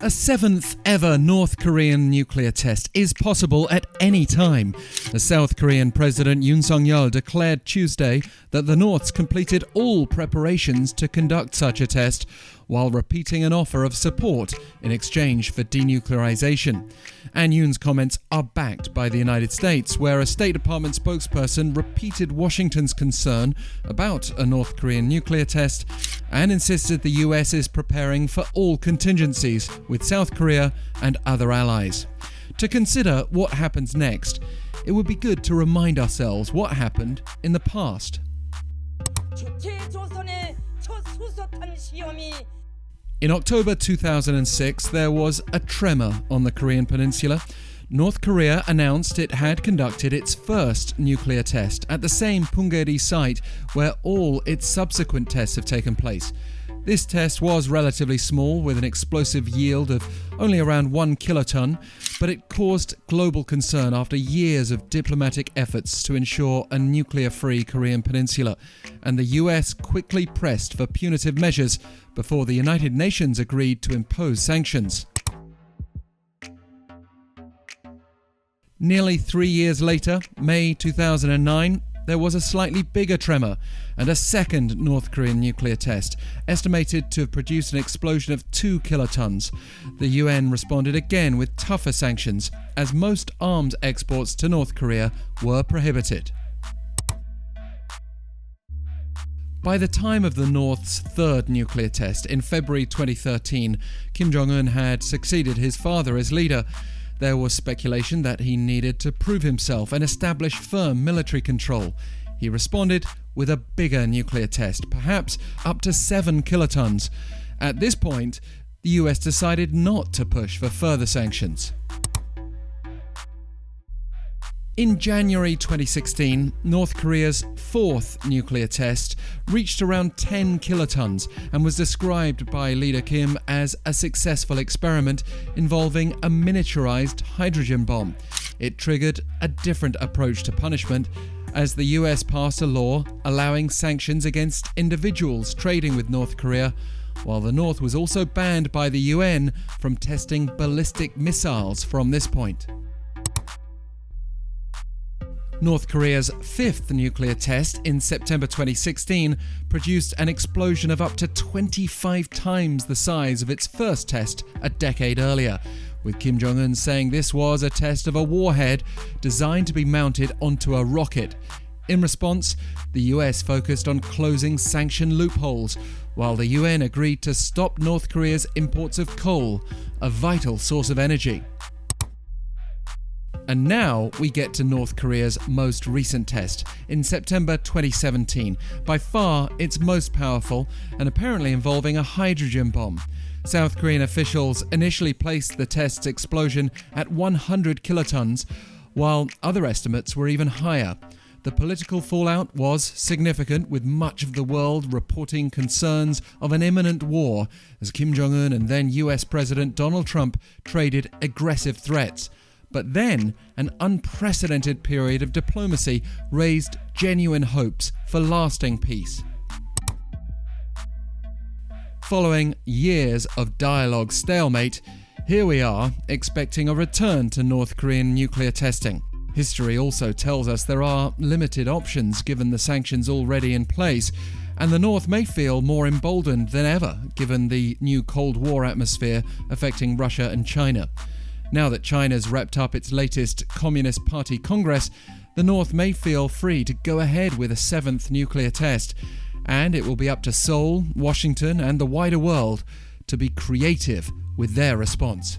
A seventh ever North Korean nuclear test is possible at any time. The South Korean President Yoon-Suk-yeol declared Tuesday that the North's completed all preparations to conduct such a test, while repeating an offer of support in exchange for denuclearization. And Yoon's comments are backed by the United States, where a State Department spokesperson repeated Washington's concern about a North Korean nuclear test and insisted the US is preparing for all contingencies with South Korea and other allies. To consider what happens next, it would be good to remind ourselves what happened in the past. In October 2006, there was a tremor on the Korean peninsula. North Korea announced it had conducted its first nuclear test at the same Punggye-ri site where all its subsequent tests have taken place. This test was relatively small, with an explosive yield of only around 1 kiloton, but it caused global concern after years of diplomatic efforts to ensure a nuclear-free Korean peninsula, and the US quickly pressed for punitive measures before the United Nations agreed to impose sanctions. Nearly 3 years later, May 2009, there was a slightly bigger tremor and a second North Korean nuclear test, estimated to have produced an explosion of 2 kilotons. The UN responded again with tougher sanctions, as most arms exports to North Korea were prohibited. By the time of the North's third nuclear test in February 2013, Kim-Jong-un had succeeded his father as leader. There was speculation that he needed to prove himself and establish firm military control. He responded with a bigger nuclear test, perhaps up to 7 kilotons. At this point, the US decided not to push for further sanctions. In January 2016, North Korea's fourth nuclear test reached around 10 kilotons and was described by leader Kim as a successful experiment involving a miniaturized hydrogen bomb. It triggered a different approach to punishment, as the US passed a law allowing sanctions against individuals trading with North Korea, while the North was also banned by the UN from testing ballistic missiles from this point. North Korea's fifth nuclear test in September 2016 produced an explosion of up to 25 times the size of its first test a decade earlier, with Kim Jong-un saying this was a test of a warhead designed to be mounted onto a rocket. In response, the US focused on closing sanction loopholes, while the UN agreed to stop North Korea's imports of coal, a vital source of energy. And now we get to North Korea's most recent test in September 2017, by far its most powerful and apparently involving a hydrogen bomb. South Korean officials initially placed the test's explosion at 100 kilotons, while other estimates were even higher. The political fallout was significant, with much of the world reporting concerns of an imminent war as Kim Jong-un and then US President Donald Trump traded aggressive threats. But then, an unprecedented period of diplomacy raised genuine hopes for lasting peace. Following years of dialogue stalemate, here we are expecting a return to North Korean nuclear testing. History also tells us there are limited options given the sanctions already in place, and the North may feel more emboldened than ever given the new Cold War atmosphere affecting Russia and China. Now that China's wrapped up its latest Communist Party Congress, the North may feel free to go ahead with a seventh nuclear test, and it will be up to Seoul, Washington, and the wider world to be creative with their response.